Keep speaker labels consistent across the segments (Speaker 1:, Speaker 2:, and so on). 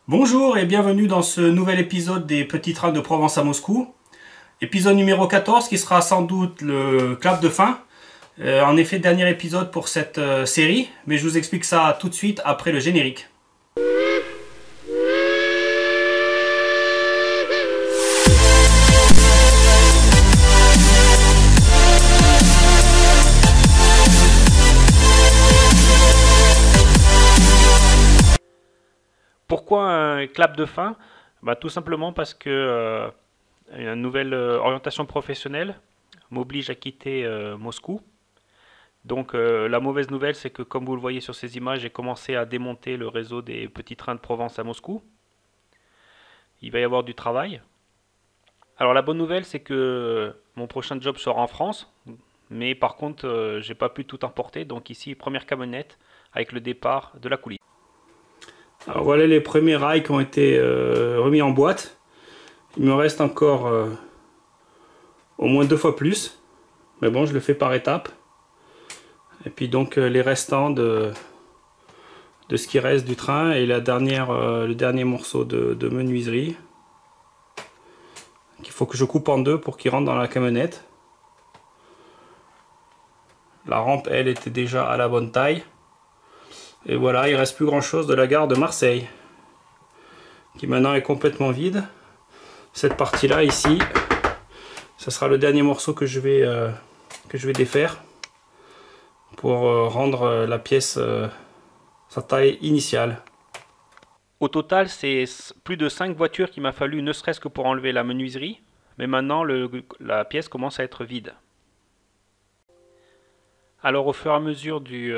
Speaker 1: Bonjour et bienvenue dans ce nouvel épisode des Petits Trains de Provence à Moscou. Épisode numéro 14 qui sera sans doute le clap de fin. En effet, dernier épisode pour cette série, mais je vous explique ça tout de suite après le générique.
Speaker 2: Pourquoi un clap de fin? Tout simplement parce que une nouvelle orientation professionnelle m'oblige à quitter Moscou. Donc la mauvaise nouvelle, c'est que comme vous le voyez sur ces images, j'ai commencé à démonter le réseau des petits trains de Provence à Moscou. Il va y avoir du travail. Alors la bonne nouvelle, c'est que mon prochain job sera en France, mais par contre, j'ai pas pu tout emporter. Donc ici, première camionnette avec le départ de la coulisse.
Speaker 1: Alors voilà les premiers rails qui ont été remis en boîte. Il me reste encore au moins 2 fois plus. Mais bon, je le fais par étapes. Et puis donc les restants de ce qui reste du train et le dernier morceau de menuiserie qu'il faut que je coupe en deux pour qu'il rentre dans la camionnette. La rampe, elle, était déjà à la bonne taille. Et voilà, il ne reste plus grand chose de la gare de Marseille, qui maintenant est complètement vide. Cette partie-là, ici, ce sera le dernier morceau que je vais défaire pour rendre la pièce sa taille initiale.
Speaker 2: Au total, c'est plus de 5 voitures qu'il m'a fallu, ne serait-ce que pour enlever la menuiserie. Mais maintenant, la pièce commence à être vide. Alors au fur et à mesure du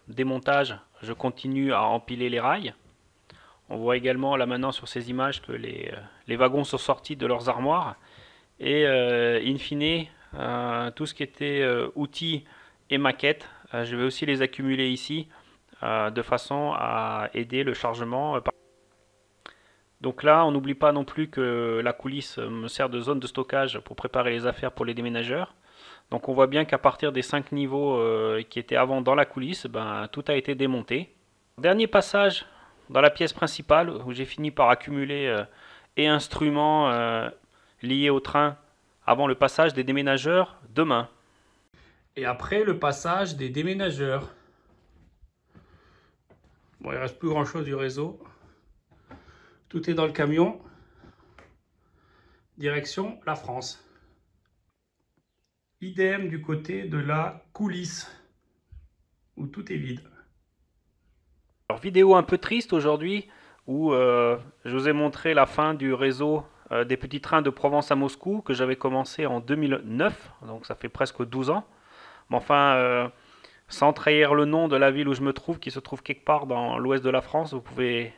Speaker 2: démontage, je continue à empiler les rails. On voit également là maintenant sur ces images que les wagons sont sortis de leurs armoires. Et in fine, tout ce qui était outils et maquettes, je vais aussi les accumuler ici de façon à aider le chargement. Donc là, on n'oublie pas non plus que la coulisse me sert de zone de stockage pour préparer les affaires pour les déménageurs. Donc on voit bien qu'à partir des 5 niveaux qui étaient avant dans la coulisse, tout a été démonté. Dernier passage dans la pièce principale où j'ai fini par accumuler et instruments liés au train avant le passage des déménageurs demain.
Speaker 1: Et après le passage des déménageurs. Bon, il ne reste plus grand chose du réseau. Tout est dans le camion. Direction la France. Idem du côté de la coulisse, où tout est vide.
Speaker 2: Alors vidéo un peu triste aujourd'hui, où je vous ai montré la fin du réseau des petits trains de Provence à Moscou, que j'avais commencé en 2009, donc ça fait presque 12 ans. Mais enfin, sans trahir le nom de la ville où je me trouve, qui se trouve quelque part dans l'ouest de la France, vous pouvez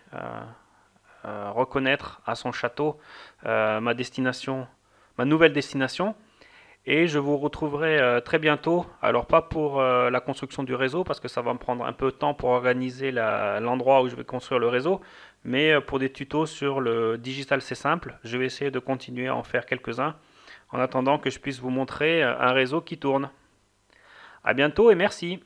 Speaker 2: reconnaître à son château ma destination, ma nouvelle destination. Et je vous retrouverai très bientôt, alors pas pour la construction du réseau, parce que ça va me prendre un peu de temps pour organiser l'endroit où je vais construire le réseau, mais pour des tutos sur le digital c'est simple. Je vais essayer de continuer à en faire quelques-uns, en attendant que je puisse vous montrer un réseau qui tourne. À bientôt et merci.